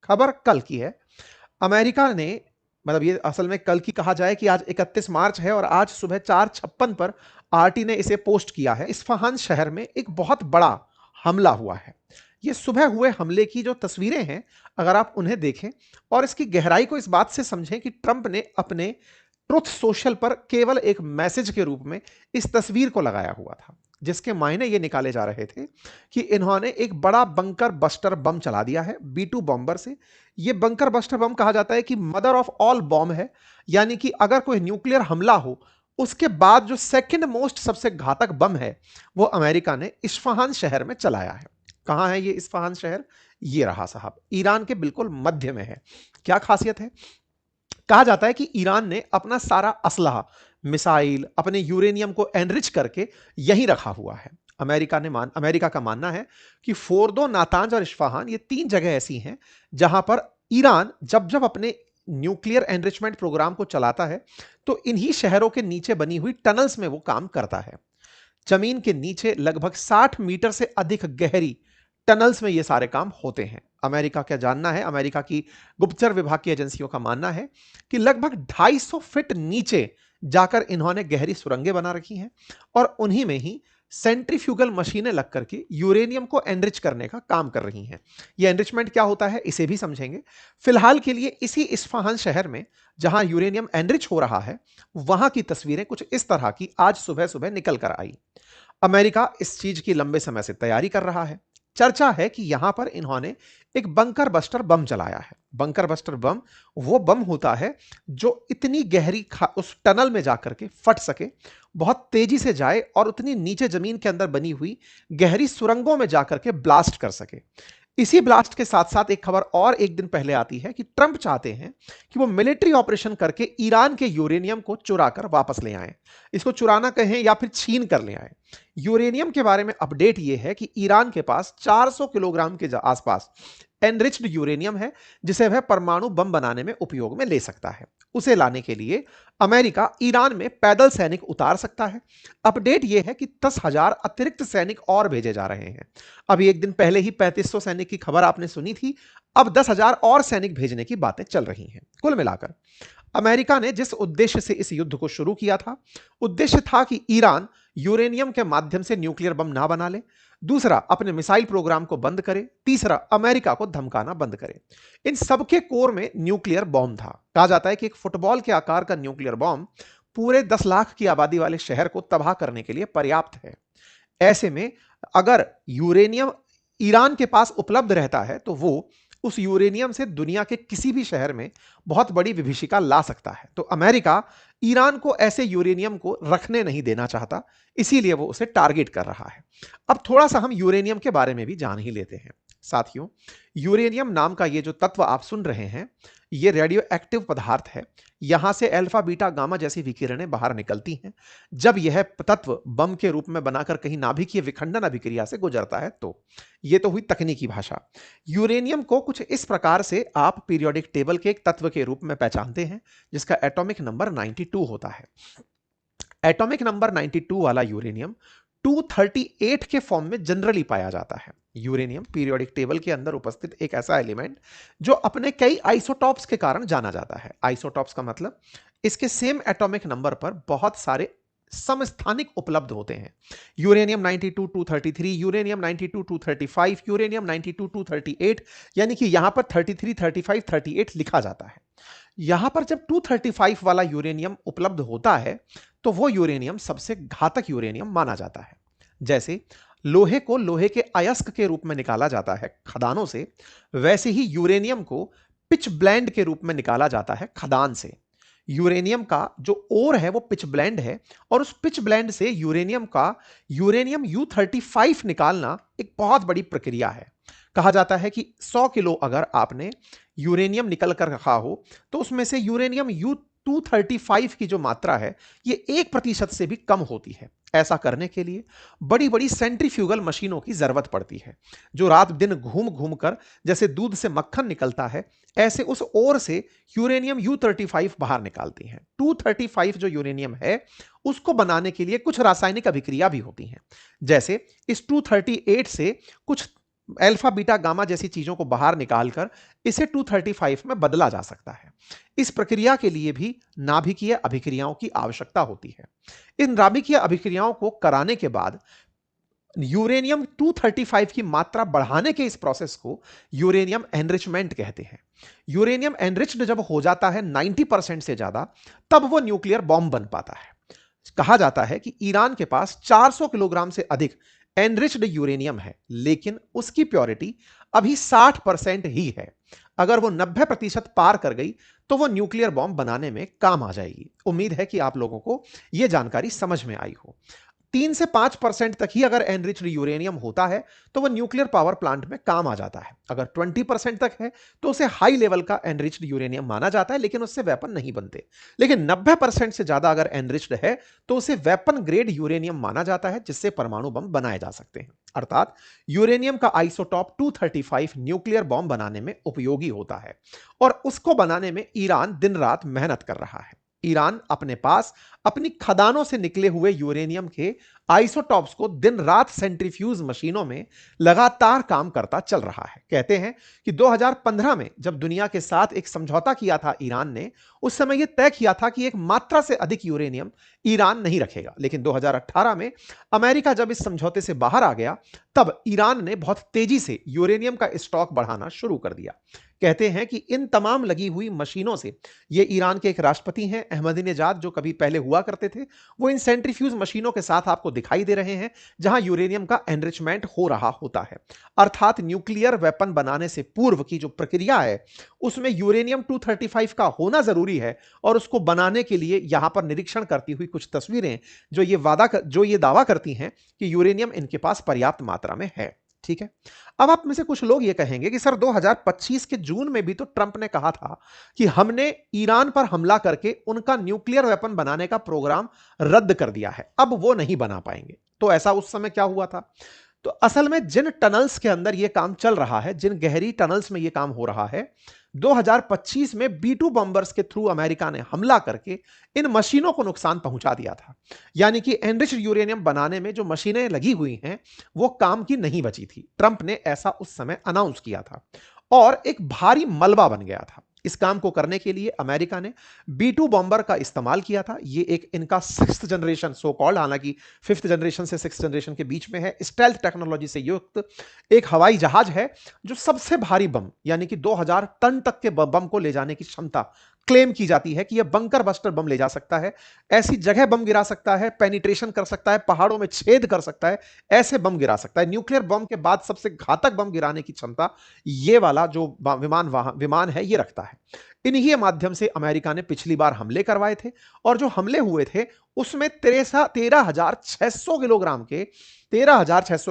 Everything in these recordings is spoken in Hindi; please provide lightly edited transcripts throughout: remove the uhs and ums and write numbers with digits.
खबर कल की है। अमेरिका ने, मतलब ये असल में कल की कहा जाए कि आज 31 मार्च है और आज सुबह 4:56 पर आरटी ने इसे पोस्ट किया है। इस्फहान शहर में एक बहुत बड़ा हमला हुआ है। ये सुबह हुए हमले की जो तस्वीरें हैं, अगर आप उन्हें देखें और इसकी गहराई को इस बात से समझें कि ट्रंप ने अपने ट्रुथ सोशल पर केवल एक मैसेज के रूप में इस तस्वीर को लगाया हुआ था, जिसके मायने ये निकाले जा रहे थे कि इन्होंने एक बड़ा बंकर बस्टर बम चला दिया है B-2 बॉम्बर से। ये बंकर बस्टर बम कहा जाता है कि मदर ऑफ ऑल बॉम्ब है, यानी कि अगर कोई न्यूक्लियर हमला हो उसके बाद जो सेकंड मोस्ट सबसे घातक बम है वो अमेरिका ने इस्फहान शहर में चलाया है। कहां है ये इस्फहान शहर? ये रहा साहब, ईरान के बिल्कुल मध्य में है। क्या खासियत है? कहा जाता है कि ईरान ने अपना सारा असलहा, मिसाइल, अपने यूरेनियम को एनरिच करके यहीं रखा हुआ है। अमेरिका का मानना है कि फोर्दो, नातांज और इस्फहान ये 3 जगह ऐसी हैं जहां पर ईरान जब जब अपने न्यूक्लियर एनरिचमेंट प्रोग्राम को चलाता है तो इन्हीं शहरों के नीचे बनी हुई टनल्स में वो काम करता है। जमीन के नीचे लगभग 60 मीटर से अधिक गहरी टनल्स में ये सारे काम होते हैं। अमेरिका का जानना है, अमेरिका की गुप्तचर विभाग की एजेंसियों का मानना है कि लगभग 250 फीट नीचे जाकर इन्होंने गहरी सुरंगें बना रखी हैं और उन्हीं में ही सेंट्रीफ्यूगल मशीनें लग करके यूरेनियम को एनरिच करने का काम कर रही हैं। ये एनरिचमेंट क्या होता है इसे भी समझेंगे। फिलहाल के लिए इसी इस्फहान शहर में जहां यूरेनियम एनरिच हो रहा है, वहां की तस्वीरें कुछ इस तरह की आज सुबह सुबह निकल कर आई। अमेरिका इस चीज की लंबे समय से तैयारी कर रहा है। चर्चा है कि यहां पर इन्होंने एक बंकर बस्टर बम चलाया है। बंकर बस्टर बम वो बम होता है जो इतनी गहरी उस टनल में जाकर के फट सके, बहुत तेजी से जाए और उतनी नीचे जमीन के अंदर बनी हुई गहरी सुरंगों में जाकर के ब्लास्ट कर सके। इसी ब्लास्ट के साथ साथ एक खबर और एक दिन पहले आती है कि ट्रंप चाहते हैं कि वो मिलिट्री ऑपरेशन करके ईरान के यूरेनियम को चुरा कर वापस ले आए। इसको चुराना कहें या फिर छीन कर ले आए। यूरेनियम के बारे में अपडेट यह है कि ईरान के पास 400 किलोग्राम के आसपास एनरिच्ड यूरेनियम है, जिसे वह परमाणु बम बनाने में उपयोग में ले सकता है। उसे लाने के लिए अमेरिका ईरान में पैदल सैनिक उतार सकता है। अपडेट यह है कि 10,000 अतिरिक्त सैनिक और भेजे जा रहे हैं। अभी एक दिन पहले ही 3500 सैनिक की खबर आपने सुनी थी, अब 10,000 और सैनिक भेजने की बातें चल रही हैं। कुल मिलाकर अमेरिका ने जिस उद्देश्य से इस युद्ध को शुरू किया था, उद्देश्य था कि ईरान यूरेनियम के माध्यम से न्यूक्लियर बम ना बना ले, दूसरा अपने मिसाइल प्रोग्राम को बंद करे, तीसरा अमेरिका को धमकाना बंद करे। इन सबके कोर में न्यूक्लियर बॉम्ब था। कहा जाता है कि एक फुटबॉल के आकार का न्यूक्लियर बॉम्ब पूरे 10 लाख की आबादी वाले शहर को तबाह करने के लिए पर्याप्त है। ऐसे में अगर यूरेनियम ईरान के पास उपलब्ध रहता है तो वो उस यूरेनियम से दुनिया के किसी भी शहर में बहुत बड़ी विभीषिका ला सकता है। तो अमेरिका ईरान को ऐसे यूरेनियम को रखने नहीं देना चाहता, इसीलिए वो उसे टारगेट कर रहा है। अब थोड़ा सा हम यूरेनियम के बारे में भी जान ही लेते हैं। साथियों, यूरेनियम नाम का ये जो तत्व आप सुन रहे हैं, ये रेडियो एक्टिव पदार्थ है। यहां से अल्फा बीटा गामा जैसी विकिरणें बाहर निकलती हैं। जब यह तत्व बम के रूप में बनाकर कहीं नाभिकीय विखंडन अभिक्रिया से गुजरता है तो यह तो हुई तकनीकी भाषा। यूरेनियम को कुछ इस प्रकार से आप पीरियोडिक टेबल के एक तत्व के रूप में पहचानते हैं, जिसका एटॉमिक नंबर 92 होता है। एटॉमिक नंबर 92 वाला यूरेनियम 238 के फॉर्म में जनरली पाया जाता है। यूरेनियम पीरियोडिक टेबल के अंदर उपस्थित एक ऐसा एलिमेंट जो अपने कई आइसोटॉप्स के कारण जाना जाता है। आइसोटॉप्स का मतलब इसके सेम एटॉमिक नंबर पर बहुत सारे समस्थानिक उपलब्ध होते हैं। यूरेनियम 92 233, यूरेनियम 92 235, यूरेनियम 92 238, यानी कि यहां पर 33 35 38 लिखा जाता है। यहां पर जब 235 वाला यूरेनियम उपलब्ध होता है तो वो यूरेनियम सबसे घातक यूरेनियम माना जाता है। जैसे लोहे को लोहे के अयस्क के रूप में निकाला जाता है खदानों से, वैसे ही यूरेनियम को पिच ब्लेंड के रूप में निकाला जाता है खदान से। यूरेनियम का जो ओर है वो पिच ब्लेंड है और उस पिच ब्लेंड से यूरेनियम U35 निकालना एक बहुत बड़ी प्रक्रिया है। कहा जाता है कि 100 किलो अगर आपने यूरेनियम निकल कर रखा हो तो उसमें से यूरेनियम U235 की जो मात्रा है ये 1% से भी कम होती है। ऐसा करने के लिए बड़ी बड़ी सेंट्रीफ्यूगल मशीनों की जरूरत पड़ती है, जो रात दिन घूम घूम कर जैसे दूध से मक्खन निकलता है, ऐसे उस ओर से यूरेनियम U35 बाहर निकालती हैं। 235 जो यूरेनियम है उसको बनाने के लिए कुछ रासायनिक अभिक्रिया भी होती हैं। जैसे इस 238 से कुछ अल्फा बीटा गामा जैसी चीजों को बाहर निकालकर इसे 235 में बदला जा सकता है। इस प्रक्रिया के लिए भी नाभिकीय अभिक्रियाओं की आवश्यकता होती है। इन नाभिकीय अभिक्रियाओं को कराने के बाद यूरेनियम 235 की मात्रा बढ़ाने के इस प्रोसेस को यूरेनियम एनरिचमेंट कहते हैं। यूरेनियम एनरिच्ड जब हो जाता है 90% से ज्यादा, तब वो न्यूक्लियर बॉम्ब बन पाता है। कहा जाता है कि ईरान के पास 400 किलोग्राम से अधिक एनरिच्ड यूरेनियम है, लेकिन उसकी प्योरिटी अभी 60% ही है। अगर वो 90% पार कर गई तो वो न्यूक्लियर बॉम्ब बनाने में काम आ जाएगी। उम्मीद है कि आप लोगों को यह जानकारी समझ में आई हो। 3 से 5% तक ही अगर एनरिच्ड यूरेनियम होता है तो वह न्यूक्लियर पावर प्लांट में काम आ जाता है। अगर 20% तक है तो उसे हाई लेवल का एनरिच्ड यूरेनियम माना जाता है, लेकिन उससे वेपन नहीं बनते। लेकिन 90% से ज्यादा अगर एनरिच्ड है तो उसे वेपन ग्रेड यूरेनियम माना जाता है, जिससे परमाणु बम बनाए जा सकते हैं। अर्थात यूरेनियम का आइसोटॉप 235 न्यूक्लियर बॉम्ब बनाने में उपयोगी होता है और उसको बनाने में ईरान दिन रात मेहनत कर रहा है। ईरान अपने पास अपनी खदानों से निकले हुए यूरेनियम के आइसोटॉप्स को दिन रात सेंट्रीफ्यूज मशीनों में लगातार काम करता चल रहा है। कहते हैं कि 2015 में जब दुनिया के साथ एक समझौता किया था ईरान ने, उस समय यह तय किया था कि एक मात्रा से अधिक यूरेनियम ईरान नहीं रखेगा। लेकिन 2018 में अमेरिका जब इस समझौते से बाहर आ गया, तब ईरान ने बहुत तेजी से यूरेनियम का स्टॉक बढ़ाना शुरू कर दिया। कहते हैं कि इन तमाम लगी हुई मशीनों से, ये ईरान के एक राष्ट्रपति हैं अहमदीनेजाद, जो कभी पहले हुआ करते थे, वो इन सेंट्रीफ्यूज मशीनों के साथ आपको दिखाई दे रहे हैं, जहां यूरेनियम का एनरिचमेंट हो रहा होता है। अर्थात न्यूक्लियर वेपन बनाने से पूर्व की जो प्रक्रिया है, उसमें यूरेनियम 235 का होना जरूरी है। और उसको बनाने के लिए यहां पर निरीक्षण करती हुई कुछ तस्वीरें जो ये दावा करती हैं कि यूरेनियम इनके पास पर्याप्त मात्रा में है। ठीक है। अब आप में से कुछ लोग ये कहेंगे कि सर 2025 के जून में भी तो ट्रंप ने कहा था कि हमने ईरान पर हमला करके उनका न्यूक्लियर वेपन बनाने का प्रोग्राम रद्द कर दिया है, अब वो नहीं बना पाएंगे। तो ऐसा उस समय क्या हुआ था? तो असल में जिन टनल्स के अंदर यह काम चल रहा है, जिन गहरी टनल्स में यह काम हो रहा है, 2025 में B2 बॉम्बर्स के थ्रू अमेरिका ने हमला करके इन मशीनों को नुकसान पहुंचा दिया था। यानी कि एनरिच्ड यूरेनियम बनाने में जो मशीनें लगी हुई हैं, वो काम की नहीं बची थी। ट्रंप ने ऐसा उस समय अनाउंस किया था और एक भारी मलबा बन गया था। इस काम को करने के लिए अमेरिका ने B2 बॉम्बर का इस्तेमाल किया था। ये एक इनका 6th जनरेशन सो कॉल्ड, हालांकि 5th जनरेशन से 6th जनरेशन के बीच में है, स्टेल्थ टेक्नोलॉजी से युक्त एक हवाई जहाज है जो सबसे भारी बम यानी कि 2000 टन तक के बम को ले जाने की क्षमता क्लेम की जाती है कि यह बंकर बस्टर बम ले जा सकता है। ऐसी जगह बम गिरा सकता है, पेनिट्रेशन कर सकता है, पहाड़ों में छेद कर सकता है, ऐसे बम गिरा सकता है। न्यूक्लियर बम के बाद सबसे घातक बम गिराने की क्षमता ये वाला जो विमान है ये रखता है। इन्हीं माध्यम से अमेरिका ने पिछली बार हमले करवाए थे और जो हमले हुए थे उसमें 13,600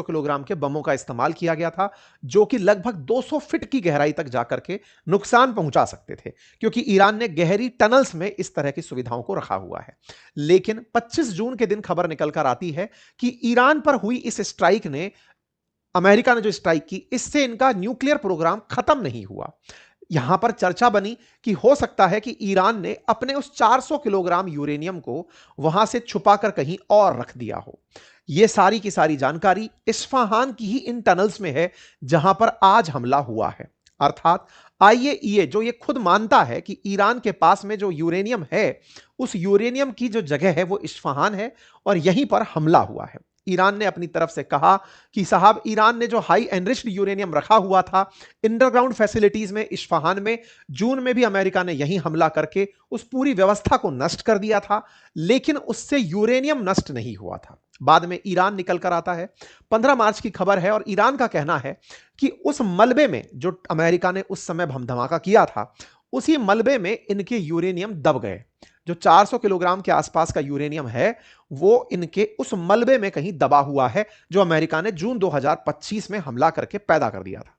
किलोग्राम के बमों का इस्तेमाल किया गया था, जो कि लगभग 200 फीट की गहराई तक जाकर के नुकसान पहुंचा सकते थे, क्योंकि ईरान ने गहरी टनल्स में इस तरह की सुविधाओं को रखा हुआ है। लेकिन 25 जून के दिन खबर निकलकर आती है कि ईरान पर हुई इस स्ट्राइक ने, अमेरिका ने जो स्ट्राइक की, इससे इनका न्यूक्लियर प्रोग्राम खत्म नहीं हुआ। यहां पर चर्चा बनी कि हो सकता है कि ईरान ने अपने उस 400 किलोग्राम यूरेनियम को वहां से छुपाकर कहीं और रख दिया हो। यह सारी की सारी जानकारी इस्फहान की ही इन टनल्स में है जहां पर आज हमला हुआ है। अर्थात आईएईए जो ये खुद मानता है कि ईरान के पास में जो यूरेनियम है, उस यूरेनियम की जो जगह है वो इस्फहान है और यहीं पर हमला हुआ है। ईरान ने अपनी तरफ से कहा कि साहब, ईरान ने जो हाई एनरिच्ड यूरेनियम रखा हुआ था अंडरग्राउंड फैसिलिटीज में इस्फहान में, जून में भी अमेरिका ने यहीं हमला करके उस पूरी व्यवस्था को नष्ट कर दिया था, लेकिन उससे यूरेनियम नष्ट नहीं हुआ था। बाद में ईरान निकल कर आता है, 15 मार्च की खबर है, और ईरान का कहना है कि उस मलबे में जो अमेरिका ने उस समय बम धमाका किया था, उसी मलबे में इनके यूरेनियम दब गए। जो 400 किलोग्राम के आसपास का यूरेनियम है वो इनके उस मलबे में कहीं दबा हुआ है, जो अमेरिका ने जून 2025 में हमला करके पैदा कर दिया था।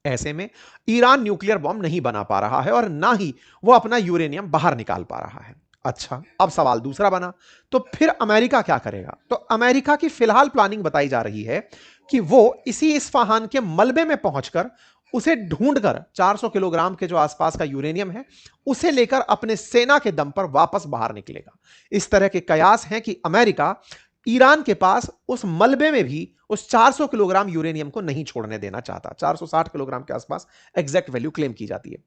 ऐसे में ईरान न्यूक्लियर बॉम्ब नहीं बना पा रहा है और ना ही वो अपना यूरेनियम बाहर निकाल पा रहा है। अच्छा, अब सवाल दूसरा बना, तो फिर अमेरिका क्या करेगा? तो अमेरिका की फिलहाल प्लानिंग बताई जा रही है कि वो इसी इस्फहान के मलबे में पहुंचकर उसे ढूंढकर 400 किलोग्राम के जो आसपास का यूरेनियम है उसे लेकर अपने सेना के दम पर वापस बाहर निकलेगा। इस तरह के कयास हैं कि अमेरिका ईरान के पास उस मलबे में भी उस 400 किलोग्राम यूरेनियम को नहीं छोड़ने देना चाहता। 460 किलोग्राम के आसपास एग्जैक्ट वैल्यू क्लेम की जाती है।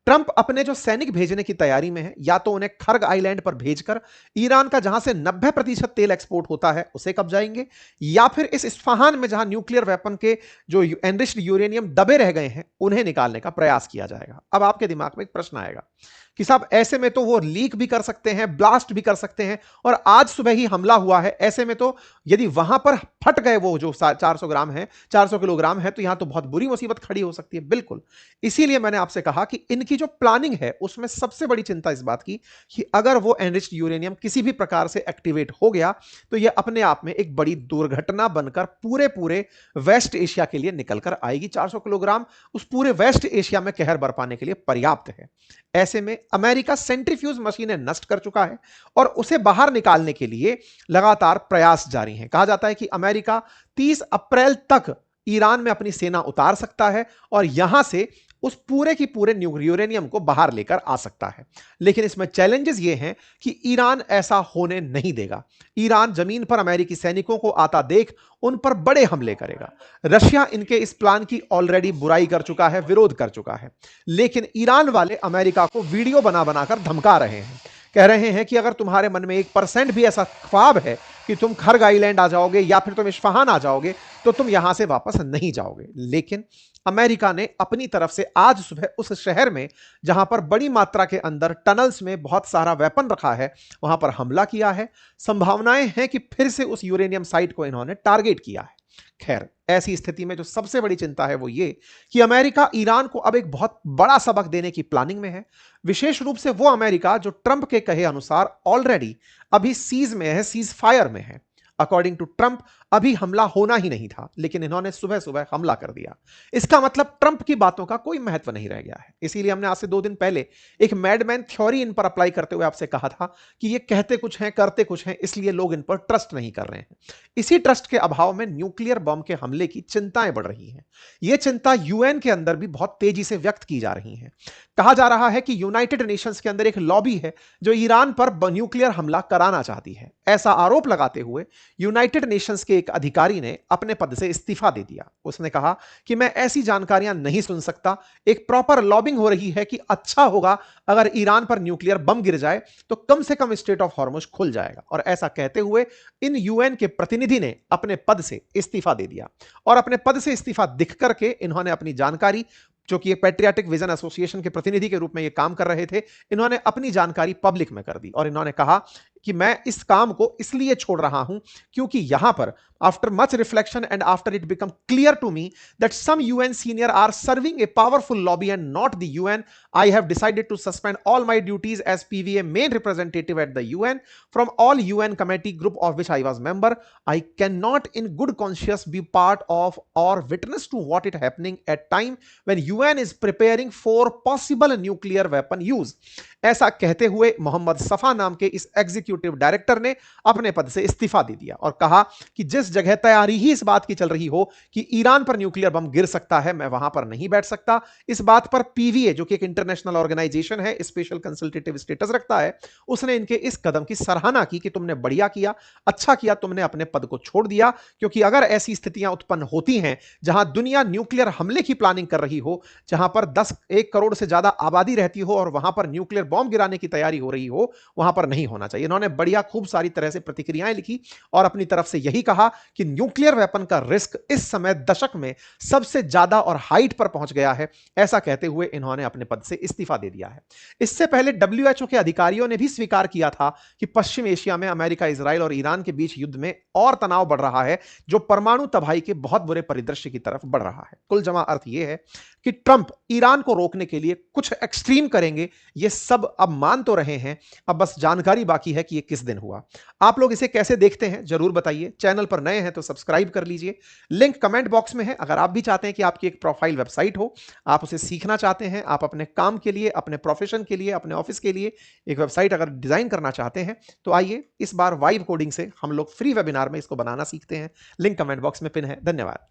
ट्रंप अपने जो सैनिक भेजने की तैयारी में है, या तो उन्हें खर्ग आइलैंड पर भेजकर ईरान का जहां से 90% तेल एक्सपोर्ट होता है उसे कब्जाएंगे, या फिर इस इस्फहान में जहां न्यूक्लियर वेपन के जो एनरिच्ड यूरेनियम दबे रह गए हैं उन्हें निकालने का प्रयास किया जाएगा। अब आपके दिमाग में एक प्रश्न आएगा कि साहब ऐसे में तो वो लीक भी कर सकते हैं, ब्लास्ट भी कर सकते हैं, और आज सुबह ही हमला हुआ है, ऐसे में तो यदि वहां पर फट गए वो जो 400 ग्राम है, 400 किलोग्राम है, तो यहां तो बहुत बुरी मुसीबत खड़ी हो सकती है। बिल्कुल, इसीलिए मैंने आपसे कहा कि इनकी जो प्लानिंग है उसमें सबसे बड़ी चिंता इस बात की कि अगर वो एनरिच्ड यूरेनियम किसी भी प्रकार से एक्टिवेट हो गया तो यह अपने आप में एक बड़ी दुर्घटना बनकर पूरे पूरे वेस्ट एशिया के लिए निकलकर आएगी। 400 किलोग्राम उस पूरे वेस्ट एशिया में कहर बरपाने के लिए पर्याप्त है। ऐसे में अमेरिका सेंट्रीफ्यूज मशीनें नष्ट कर चुका है और उसे बाहर निकालने के लिए लगातार प्रयास जारी हैं। कहा जाता है कि अमेरिका 30 अप्रैल तक ईरान में अपनी सेना उतार सकता है और यहां से उस पूरे की पूरे यूरेनियम को बाहर लेकर आ सकता है। लेकिन इसमें चैलेंजेस ये हैं कि ईरान ऐसा होने नहीं देगा। ईरान जमीन पर अमेरिकी सैनिकों को आता देख उन पर बड़े हमले करेगा। रशिया इनके इस प्लान की ऑलरेडी बुराई कर चुका है, विरोध कर चुका है, लेकिन ईरान वाले अमेरिका को वीडियो बना बनाकर धमका रहे हैं। कह रहे हैं कि अगर तुम्हारे मन में 1% भी ऐसा ख्वाब है कि तुम खर्ग आइलैंड आ जाओगे या फिर तुम इस्फहान आ जाओगे तो तुम यहां से वापस नहीं जाओगे। लेकिन अमेरिका ने अपनी तरफ से आज सुबह उस शहर में जहां पर बड़ी मात्रा के अंदर टनल्स में बहुत सारा वेपन रखा है वहां पर हमला किया है। संभावनाएं हैं कि फिर से उस यूरेनियम साइट को इन्होंने टारगेट किया है। खैर, ऐसी स्थिति में जो सबसे बड़ी चिंता है वो ये कि अमेरिका ईरान को अब एक बहुत बड़ा सबक देने की प्लानिंग में है। विशेष रूप से वो अमेरिका जो ट्रंप के कहे अनुसार ऑलरेडी अभी सीज में है, सीज फायर में है। अकॉर्डिंग टू ट्रंप अभी हमला होना ही नहीं था, लेकिन इन्होंने सुबह सुबह हमला कर दिया। इसका मतलब ट्रंप की बातों का कोई महत्व नहीं रह गया है। इसीलिए हमने आज से 2 दिन पहले एक मैडमैन थ्योरी इन पर अप्लाई करते हुए आपसे कहा था कि ये कहते कुछ हैं करते कुछ हैं, इसलिए लोग इन पर ट्रस्ट नहीं कर रहे हैं। इसी ट्रस्ट के अभाव में न्यूक्लियर बम के हमले की चिंताएं बढ़ रही हैं। यह चिंता यूएन के अंदर भी बहुत तेजी से व्यक्त की जा रही है। कहा जा रहा है कि यूनाइटेड नेशंस के अंदर एक लॉबी है जो ईरान पर न्यूक्लियर हमला कराना चाहती है। ऐसा आरोप लगाते हुए यूनाइटेड नेशंस के एक अधिकारी ने अपने पद से इस्तीफा दे दिया। उसने कहा कि मैं ऐसी जानकारियां नहीं सुन सकता। एक प्रॉपर लॉबिंग हो रही है कि अच्छा होगा अगर ईरान पर न्यूक्लियर बम गिर जाए तो कम से कम स्ट्रेट ऑफ हॉर्मुज खुल जाएगा। और ऐसा कहते हुए इन यूएन के प्रतिनिधि ने अपने पद से इस्तीफा दे दिया और अपने पद से इस्तीफा दिख करके इन्होंने अपनी जानकारी, जो कि एक पैट्रियाटिक विजन एसोसिएशन के प्रतिनिधि के रूप में ये काम कर रहे थे, इन्होंने अपनी जानकारी पब्लिक में कर दी और इन्होंने कहा कि मैं इस काम को इसलिए छोड़ रहा हूं क्योंकि यहां पर after much reflection and after it become clear to me that some UN senior are serving a powerful lobby and not the UN, I have decided to suspend all my duties as PVA main representative at the UN from all UN committee group of which I was member. I cannot in good conscience be part of or witness to what is happening at time when UN is preparing for possible nuclear weapon use. ऐसा कहते हुए मोहम्मद सफा नाम के इस एग्जीक्यूटिव डायरेक्टर ने अपने पद से इस्तीफा दे दिया और कहा कि जिस जगह तैयारी ही इस बात की चल रही हो कि ईरान पर न्यूक्लियर बम गिर सकता है, मैं वहां पर नहीं बैठ सकता। इस बात पर पीवीए, जो कि एक इंटरनेशनल ऑर्गेनाइजेशन है, स्पेशल कंसल्टेटिव स्टेटस रखता है, उसने इनके इस कदम की सराहना की कि तुमने बढ़िया किया, अच्छा किया तुमने अपने पद को छोड़ दिया, क्योंकि अगर ऐसी स्थितियां उत्पन्न होती हैं जहां दुनिया न्यूक्लियर हमले की प्लानिंग कर रही हो, जहां पर 1 करोड़ से ज्यादा आबादी रहती हो और वहां पर न्यूक्लियर बॉम्ब गिराने की तैयारी हो रही हो, वहां पर नहीं होना चाहिए। इन्होंने बढ़िया खूब सारी तरह से प्रतिक्रियाएं लिखी और अपनी तरफ से यही कहा कि न्यूक्लियर वेपन का रिस्क इस समय दशक में सबसे ज्यादा और हाइट पर पहुंच गया है। ऐसा कहते हुए इन्होंने अपने पद से इस्तीफा दे दिया है। इससे पहले डब्ल्यूएचओ के अधिकारियों ने भी स्वीकार किया था कि पश्चिम एशिया में अमेरिका, इजराइल और ईरान के बीच युद्ध में और तनाव बढ़ रहा है, जो परमाणु तबाही के बहुत बुरे परिदृश्य की तरफ बढ़ रहा है। कुल जमा अर्थ यह है कि ट्रंप ईरान को रोकने के लिए कुछ एक्सट्रीम करेंगे, ये सब अब मान तो रहे हैं, अब बस जानकारी बाकी है कि ये किस दिन हुआ। आप लोग इसे कैसे देखते हैं जरूर बताइए। चैनल पर नए हैं तो सब्सक्राइब कर लीजिए। लिंक कमेंट बॉक्स में है। अगर आप भी चाहते हैं कि आपकी एक प्रोफाइल वेबसाइट हो, आप उसे सीखना चाहते हैं, आप अपने काम के लिए, अपने प्रोफेशन के लिए, अपने ऑफिस के लिए एक वेबसाइट अगर डिजाइन करना चाहते हैं तो आइए, इस बार वाइब कोडिंग से हम लोग फ्री वेबिनार में इसको बनाना सीखते हैं। लिंक कमेंट बॉक्स में पिन है। धन्यवाद।